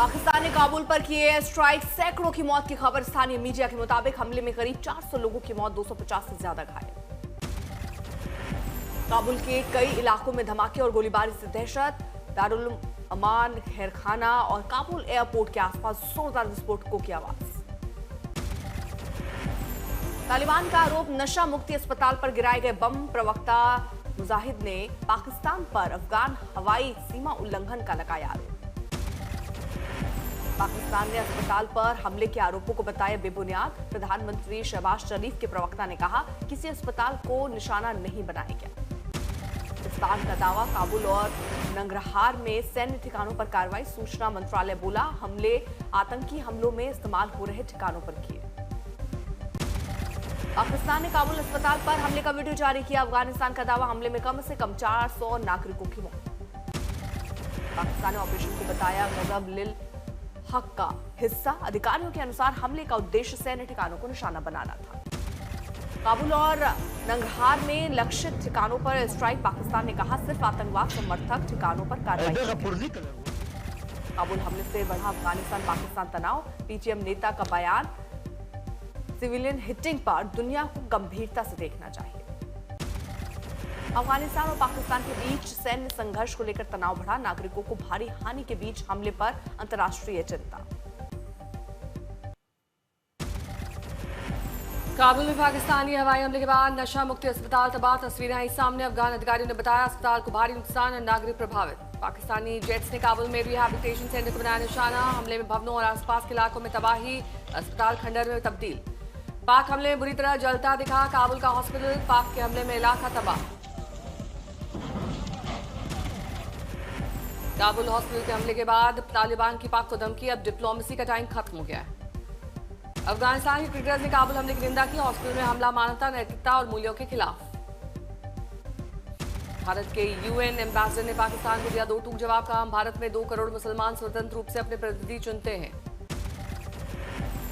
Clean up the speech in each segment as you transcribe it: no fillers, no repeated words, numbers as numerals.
पाकिस्तान ने काबुल पर किए एयर स्ट्राइक, सैकड़ों की मौत की खबर। स्थानीय मीडिया के मुताबिक हमले में करीब 400 लोगों की मौत, 250 से ज्यादा घायल। काबुल के कई इलाकों में धमाके और गोलीबारी से दहशत। दारुल अमान, खैरखाना और काबुल एयरपोर्ट के आसपास जोरदार विस्फोटकों की आवाज। तालिबान का आरोप, नशा मुक्ति अस्पताल पर गिराए गए बम। प्रवक्ता मुजाहिद ने पाकिस्तान पर अफगान हवाई सीमा उल्लंघन का लगाया आरोप। पाकिस्तान ने अस्पताल पर हमले के आरोपों को बताया बेबुनियाद। प्रधानमंत्री शहबाज शरीफ के प्रवक्ता ने कहा, किसी अस्पताल को निशाना नहीं बनाया गया। पाकिस्तान का दावा, काबुल और नंगरहार में सैन्य ठिकानों पर कार्रवाई। सूचना मंत्रालय बोला, हमले आतंकी हमलों में इस्तेमाल हो रहे ठिकानों पर किए। पाकिस्तान ने काबुल अस्पताल पर हमले का वीडियो जारी किया। अफगानिस्तान का दावा, हमले में कम से कम 400 नागरिकों की मौत। पाकिस्तान ने ऑपरेशन को बताया गजब लिल हक का हिस्सा। अधिकारियों के अनुसार हमले का उद्देश्य सैन्य ठिकानों को निशाना बनाना था। काबुल और नंगरहार में लक्षित ठिकानों पर स्ट्राइक। पाकिस्तान ने कहा, सिर्फ आतंकवाद समर्थक ठिकानों पर कार्रवाई। काबुल हमले से बढ़ा अफगानिस्तान पाकिस्तान तनाव। पीटीएम नेता का बयान, सिविलियन हिटिंग पर दुनिया को गंभीरता से देखना चाहिए। अफगानिस्तान और पाकिस्तान के बीच सैन्य संघर्ष को लेकर तनाव बढ़ा। नागरिकों को भारी हानि के बीच हमले पर अंतर्राष्ट्रीय चिंता। काबुल में पाकिस्तानी हवाई हमले के बाद नशा मुक्ति अस्पताल तबाह। तस्वीरें आई सामने। अफगान अधिकारियों ने बताया, अस्पताल को भारी नुकसान और नागरिक प्रभावित। पाकिस्तानी जेट्स ने काबुल में रिहैबिलिटेशन सेंटर को बनाया निशाना। हमले में भवनों और आसपास के इलाकों में तबाही, अस्पताल खंडर में तब्दील। पाक हमले में बुरी तरह जलता दिखा काबुल का हॉस्पिटल। पाक के हमले में इलाका तबाह। काबुल हॉस्पिटल के हमले के बाद तालिबान की पाक को धमकी, अब डिप्लोमेसी का टाइम खत्म हो गया है। अफगानिस्तान के क्रिकेटर्स ने काबुल हमले की निंदा की। हॉस्पिटल में हमला मानवता, नैतिकता और मूल्यों के खिलाफ। भारत के यूएन एम्बेसडर ने पाकिस्तान को दिया दो टूक जवाब। कहा, हम भारत में 2 करोड़ मुसलमान स्वतंत्र रूप से अपने प्रतिनिधि चुनते हैं।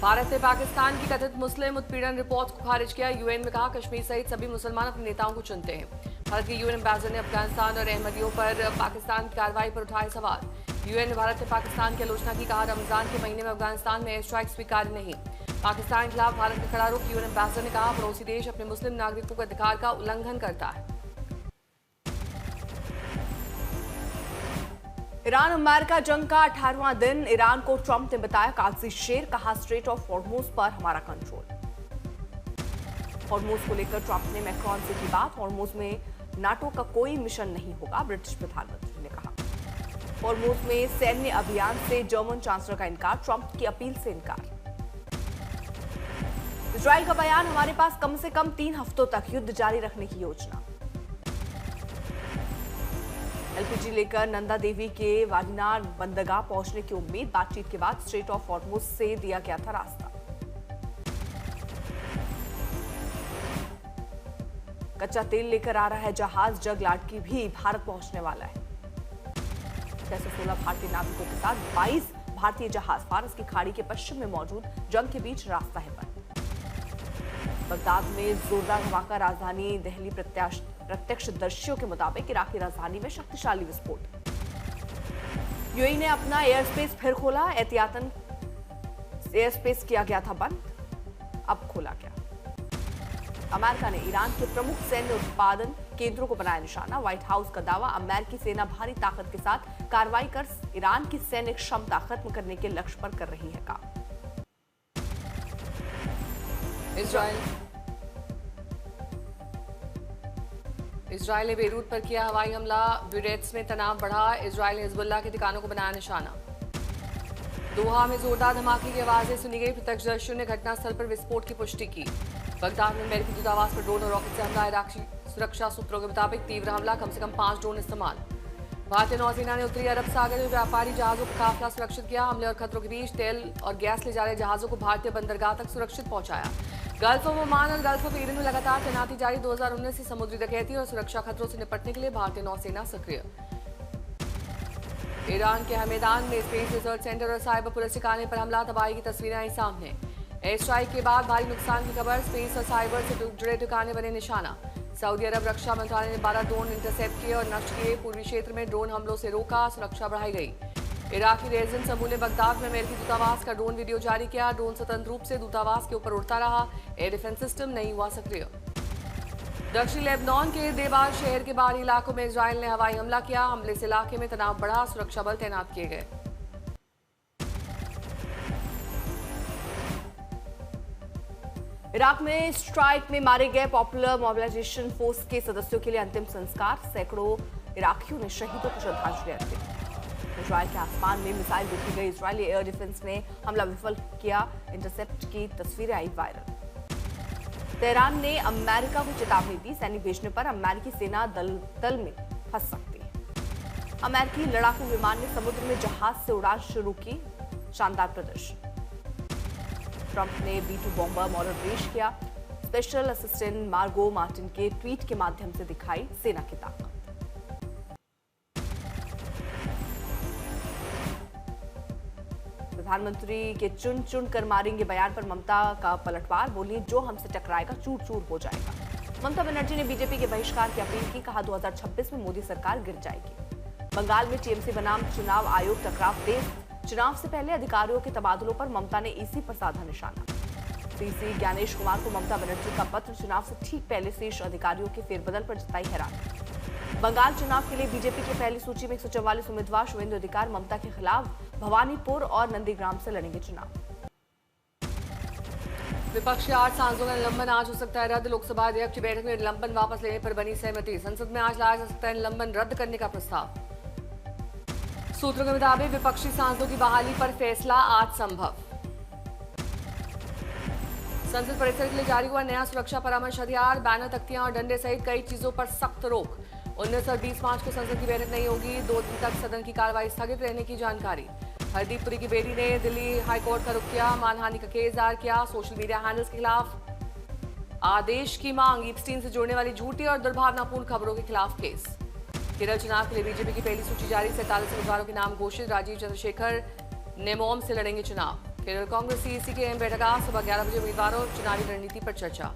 भारत ने पाकिस्तान की कथित मुस्लिम उत्पीड़न रिपोर्ट को खारिज किया। यूएन में कहा, कश्मीर सहित सभी मुसलमान अपने नेताओं को चुनते हैं। भारत के यूएन एम्बेसडर ने अफगानिस्तान और अहमदियों पर पाकिस्तान की कार्रवाई पर उठाए सवाल। यूएन ने भारत ने पाकिस्तान की आलोचना की। कहा, रमजान के महीने में अफगानिस्तान में एयर स्ट्राइक स्वीकार्य नहीं। पाकिस्तान के खिलाफ भारत का खड़ा रुख। यूएन एम्बेसडर ने कहा, पड़ोसी देश अपने मुस्लिम नागरिकों के अधिकार का उल्लंघन करता है। ईरान अमेरिका जंग का 18वां दिन। ईरान को ट्रंप ने बताया कागजी शेर। कहा, स्ट्रेट ऑफ हॉर्मुज पर हमारा कंट्रोल। हॉर्मुज को लेकर ट्रंप ने मैक्रोन से की बात। हॉर्मुज में नाटो का कोई मिशन नहीं होगा, ब्रिटिश प्रधानमंत्री ने कहा। हॉर्मुज में सैन्य अभियान से जर्मन चांसलर का इनकार। ट्रंप की अपील से इनकार। इजराइल का बयान, हमारे पास कम से कम 3 हफ्तों तक युद्ध जारी रखने की योजना। एलपीजी लेकर नंदा देवी के वादिनार बंदरगाह पहुंचने की उम्मीद। बातचीत के बाद स्ट्रेट ऑफ हॉर्मुज से दिया गया था रास्ता। कच्चा तेल लेकर आ रहा है जहाज। जगलाट की भी भारत पहुंचने वाला है। 616 भारतीय नाविकों के साथ 22 भारतीय जहाज फारस की खाड़ी के पश्चिम में मौजूद जंग के बीच रास्ता है बंद। बगदाद में जोरदार धमाका। राजधानी दिल्ली प्रत्यक्षदर्शियों के मुताबिक इराकी राजधानी में शक्तिशाली विस्फोट। यूएई ने अपना एयर स्पेस फिर खोला। एहतियातन एयर स्पेस किया गया था बंद, अब खोला गया। अमेरिका ने ईरान के प्रमुख सैन्य उत्पादन केंद्रों को बनाया निशाना। व्हाइट हाउस का दावा, अमेरिकी सेना भारी ताकत के साथ कार्रवाई कर ईरान की सैन्य क्षमता खत्म करने के लक्ष्य पर कर रही है काम। इजराइल ने बेरूत पर किया हवाई हमला। ब्यूरेट्स में तनाव बढ़ा। इजराइल ने हिजबुल्लाह के ठिकानों को बनाया निशाना। दोहा में जोरदार धमाके की आवाजें सुनी गई। प्रत्यक्षदर्शियों ने घटनास्थल पर विस्फोट की पुष्टि की। बगदाद में अमेरिकी दूतावास पर ड्रोन और रॉकेट से हमला। इराकी सुरक्षा सूत्रों के मुताबिक तीव्र हमला, कम से कम 5 ड्रोन इस्तेमाल। भारतीय नौसेना ने उत्तरी अरब सागर में व्यापारी जहाजों का काफिला सुरक्षित किया। हमले और खतरों के बीच तेल और गैस ले जा रहे जहाजों को भारतीय बंदरगाह तक सुरक्षित पहुंचाया। गल्फ ऑफ ओमान और गल्फ ऑफ ईडन में लगातार तैनाती जारी। 2019 से समुद्री डकैती और सुरक्षा खतरों से निपटने के लिए भारतीय नौसेना सक्रिय। ईरान के हमेदान में स्पेस रिसर्च सेंटर और साइबर पुलिस ठिकाने पर हमला। तबाही की तस्वीरें आई सामने। एयर स्ट्राइक के बाद भारी नुकसान की खबर। स्पेस और साइबर से जुड़े ठिकाने बने निशाना। सऊदी अरब रक्षा मंत्रालय ने 12 ड्रोन इंटरसेप्ट किए और नष्ट किए। पूर्वी क्षेत्र में ड्रोन हमलों से रोका, सुरक्षा बढ़ाई गई। इराकी रेजिडेंट समूह ने बगदाद में अमेरिकी दूतावास का ड्रोन वीडियो जारी किया। ड्रोन स्वतंत्र रूप से दूतावास के ऊपर उड़ता रहा। एयर डिफेंस सिस्टम नहीं हुआ सक्रिय। दक्षिणी लेबनान के देबाल शहर के बाहरी इलाकों में इजराइल ने हवाई हमला किया। हमले से इलाके में तनाव बढ़ा, सुरक्षा बल तैनात किए गए। इराक में स्ट्राइक में मारे गए पॉपुलर मोबिलाइजेशन फोर्स के सदस्यों के लिए अंतिम संस्कार। सैकड़ों इराकियों ने शहीदों को श्रद्धांजलि अर्पित की। इजराइल के आसमान में मिसाइल रोकी गई। इजरायली एयर डिफेंस ने हमला विफल किया। इंटरसेप्ट की तस्वीरें आई वायरल। तेहरान ने अमेरिका को चेतावनी दी। सैनिक भेजने पर अमेरिकी सेना दल में फंस सकती है। अमेरिकी लड़ाकू विमान ने समुद्र में जहाज से उड़ान शुरू की। शानदार प्रदर्शन। ट्रंप ने B-2 बॉम्बर मॉडल पेश किया। स्पेशल असिस्टेंट मार्गो मार्टिन के ट्वीट के माध्यम से दिखाई सेना की ताकत। प्रधानमंत्री के चुन चुन कर मारेंगे बयान पर ममता का पलटवार। बोली, जो हमसे टकराएगा चूर चूर हो जाएगा। ममता बनर्जी ने बीजेपी के बहिष्कार की अपील की। कहा, 2026 में मोदी सरकार गिर जाएगी। बंगाल में टीएमसी बनाम चुनाव आयोग टकराव तेज। चुनाव से पहले अधिकारियों के तबादलों पर ममता ने ईसी पर साधा निशाना। सीसी ज्ञानेश कुमार को ममता बनर्जी का पत्र। चुनाव से ठीक पहले शीर्ष अधिकारियों के फेरबदल पर जताई हैरानी। बंगाल चुनाव के लिए बीजेपी की पहली सूची में 144 उम्मीदवार। शुभेंदु अधिकारी ममता के खिलाफ भवानीपुर और नंदीग्राम से लड़ेंगे चुनाव। विपक्ष के 8 सांसदों का निलंबन आज हो सकता है रद्द। लोकसभा अध्यक्ष की बैठक में निलंबन वापस लेने पर बनी सहमति। संसद में आज लाया जा सकता है निलंबन रद्द करने का प्रस्ताव। सूत्रों के मुताबिक विपक्षी सांसदों की बहाली पर फैसला आज संभव। संसद परिसर के लिए जारी हुआ नया सुरक्षा परामर्श हथियार। बैनर, तख्तियां और डंडे सहित कई चीजों पर सख्त रोक। 19 और 20 मार्च को संसद की बैठक नहीं होगी। 2 दिन तक सदन की कार्रवाई स्थगित रहने की जानकारी। हरदीप पुरी की बेटी ने दिल्ली हाईकोर्ट का रुख किया। मानहानि का केस दायर किया। सोशल मीडिया हैंडल्स के खिलाफ आदेश की मांग। ईप्स्टीन से जोड़ने वाली झूठी और दुर्भावनापूर्ण खबरों के खिलाफ केस। केरल चुनाव के लिए बीजेपी की पहली सूची जारी। 47 उम्मीदवारों के नाम घोषित। राजीव चंद्रशेखर नेमोम से लड़ेंगे चुनाव। केरल कांग्रेस सीईसी की अहम बैठक आज सुबह 11 बजे। उम्मीदवारों और चुनावी रणनीति पर चर्चा।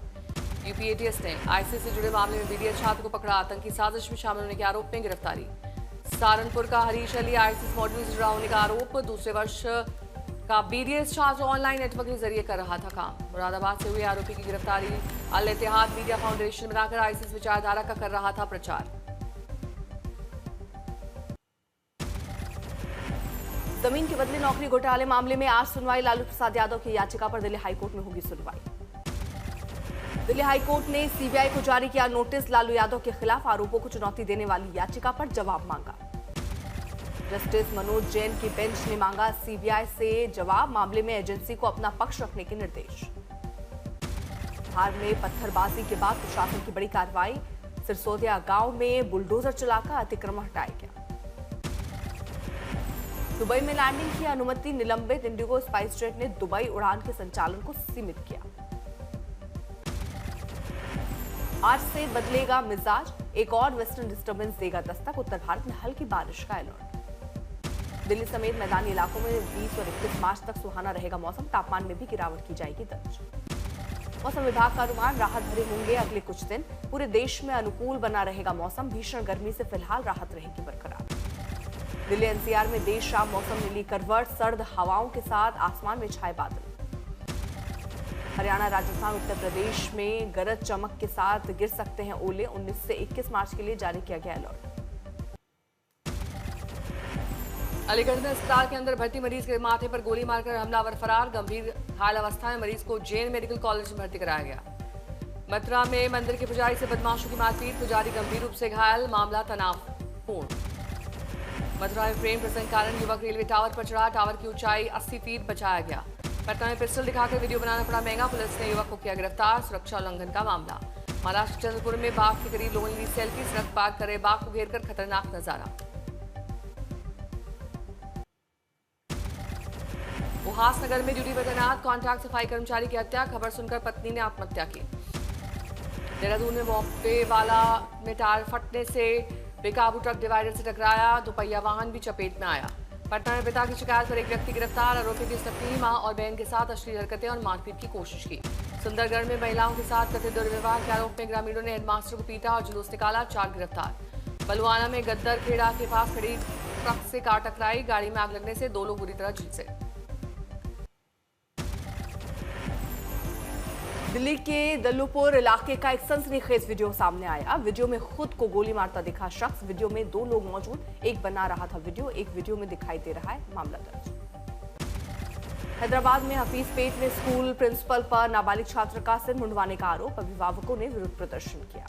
यूपीएटीएस ने आईसीस से जुड़े मामले में बीडीएस छात्र को पकड़ा। आतंकी साजिश में शामिल होने के आरोप में गिरफ्तारी। सहारनपुर का हरीश अली आईसीस मॉड्यूल से जुड़ा होने का आरोप। दूसरे वर्ष का बीडीएस छात्र ऑनलाइन नेटवर्क के जरिए कर रहा था काम। मुरादाबाद से हुए आरोपी की गिरफ्तारी। अल इत्तेहाद मीडिया फाउंडेशन बनाकर आईसीस विचारधारा का कर रहा था प्रचार। जमीन के बदले नौकरी घोटाले मामले में आज सुनवाई। लालू प्रसाद यादव की याचिका पर दिल्ली हाईकोर्ट में होगी सुनवाई। दिल्ली हाईकोर्ट ने सीबीआई को जारी किया नोटिस। लालू यादव के खिलाफ आरोपों को चुनौती देने वाली याचिका पर जवाब मांगा। जस्टिस मनोज जैन की बेंच ने मांगा सीबीआई से जवाब। मामले में एजेंसी को अपना पक्ष रखने के निर्देश। बिहार में पत्थरबाजी के बाद प्रशासन की बड़ी कार्रवाई। सिरसोदिया गांव में बुलडोजर चलाकर अतिक्रमण हटाया गया। दुबई में लैंडिंग की अनुमति निलंबित। इंडिगो स्पाइस जेट ने दुबई उड़ान के संचालन को सीमित किया। आज से बदलेगा मिजाज। एक और वेस्टर्न डिस्टर्बेंस देगा दस्तक। उत्तर भारत में हल्की बारिश का अलर्ट। दिल्ली समेत मैदानी इलाकों में 20 और 21 मार्च तक सुहाना रहेगा मौसम। तापमान में भी गिरावट की जाएगी दर्ज। मौसम विभाग का अनुमान, राहत भरे होंगे अगले कुछ दिन। पूरे देश में अनुकूल बना रहेगा मौसम। भीषण गर्मी से फिलहाल राहत रहेगी बरकरार। दिल्ली एनसीआर में देर शाम मौसम मिली करवट। सर्द हवाओं के साथ आसमान में छाए बादल। हरियाणा, राजस्थान, उत्तर प्रदेश में गरज चमक के साथ गिर सकते हैं ओले। 19 से 21 मार्च के लिए जारी किया गया अलर्ट। अलीगढ़ में अस्पताल के अंदर भर्ती मरीज के माथे पर गोली मारकर हमलावर फरार। गंभीर घायल अवस्था में मरीज को जैन मेडिकल कॉलेज में भर्ती कराया गया। मथुरा में मंदिर के पुजारी से बदमाशों की मारपीट। पुजारी गंभीर रूप से घायल। मामला तनावपूर्ण। मथुरा में प्रेम प्रसंग कारण युवक रेलवे टावर पर चढ़ा। टावर की ऊंचाई 80 फीट। बचाया गया। पटना में पिस्टल दिखाकर वीडियो बनाना पड़ा महंगा। पुलिस ने युवक को किया गिरफ्तार। सुरक्षा उल्लंघन का मामला। महाराष्ट्र चंद्रपुर में बाघ के करीब लोगों ने ली सेल्फी। सड़क पार कर रहे बाघ को घेरकर खतरनाक नजारा। उल्लासनगर में ड्यूटी पर तैनात कॉन्ट्रैक्ट सफाई कर्मचारी की हत्या। खबर सुनकर पत्नी ने आत्महत्या की। देहरादून में मोपे वाला में टायर फटने से बेकाबू ट्रक डिवाइडर से टकराया। दोपहिया वाहन भी चपेट में आया। पटना में पिता की शिकायत पर एक व्यक्ति गिरफ्तार। आरोपी की सकती मां और बहन के साथ अश्लील हरकतें और मारपीट की कोशिश की। सुंदरगढ़ में महिलाओं के साथ कथित दुर्व्यवहार के आरोप में ग्रामीणों ने हेडमास्टर को पीटा और जुलूस निकाला। 4 गिरफ्तार। बलुआना में गद्दर खेड़ा के पास खड़ी ट्रक से कार टकराई। गाड़ी में आग लगने से 2 लोग बुरी तरह झुलसे। दिल्ली के दल्लूपुर इलाके का एक सनसनीखेज वीडियो सामने आया। वीडियो में खुद को गोली मारता दिखा शख्स। वीडियो में 2 लोग मौजूद, एक बना रहा था वीडियो, एक वीडियो में दिखाई दे रहा है। मामला दर्ज। हैदराबाद में हफीजपेट में स्कूल प्रिंसिपल पर नाबालिग छात्र का सिर मुंडवाने का आरोप। अभिभावकों ने विरोध प्रदर्शन किया।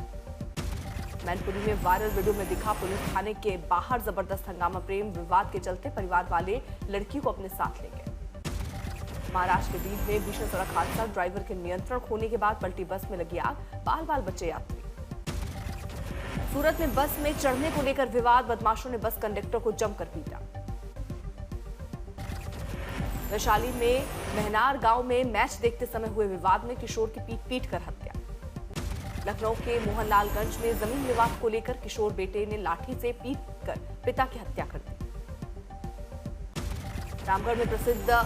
मैनपुरी में वायरल वीडियो में दिखा पुलिस थाने के बाहर जबरदस्त हंगामा। प्रेम विवाद के चलते परिवार वाले लड़की को अपने साथ ले गए। महाराष्ट्र के बीच में भीषण सड़क हादसा। ड्राइवर के नियंत्रण खोने के बाद पलटी बस में लगी आग, बाल बाल बचे यात्री। सूरत में बस में चढ़ने को लेकर विवाद। बदमाशों ने बस कंडक्टर को जमकर पीटा। वैशाली में महनार गांव में मैच देखते समय हुए विवाद में किशोर की पीट कर हत्या। लखनऊ के मोहनलालगंज में जमीन विवाद को लेकर किशोर बेटे ने लाठी से पीटकर पिता की हत्या कर दी। रामगढ़ में प्रसिद्ध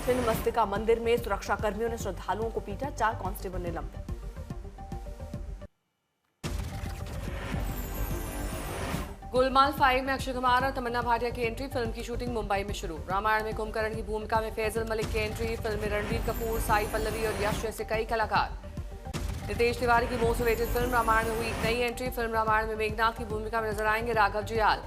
छिन्नमस्तिका मंदिर में सुरक्षा कर्मियों ने श्रद्धालुओं को पीटा। 4 कांस्टेबल निलंबित। गोलमाल 5 में अक्षय कुमार और तमन्ना भाटिया की एंट्री। फिल्म की शूटिंग मुंबई में शुरू। रामायण में कुंभकर्ण की भूमिका में फैजल मलिक की एंट्री। फिल्म में रणबीर कपूर, साई पल्लवी और यश जैसे कई कलाकार। नितेश तिवारी की मोस्ट अवेटेड फिल्म रामायण में हुई एक नई एंट्री। फिल्म रामायण में मेघनाथ की भूमिका में नजर आएंगे राघव जुयाल।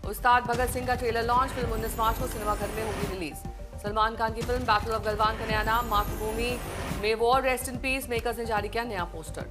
उस्ताद भगत सिंह का ट्रेलर लॉन्च। फिल्म 19 मार्च को सिनेमाघर में होगी रिलीज। सलमान खान की फिल्म बैटल ऑफ गलवान का नया नाम। मातृभूमि में war rest in peace. Makers ने जारी किया नया पोस्टर।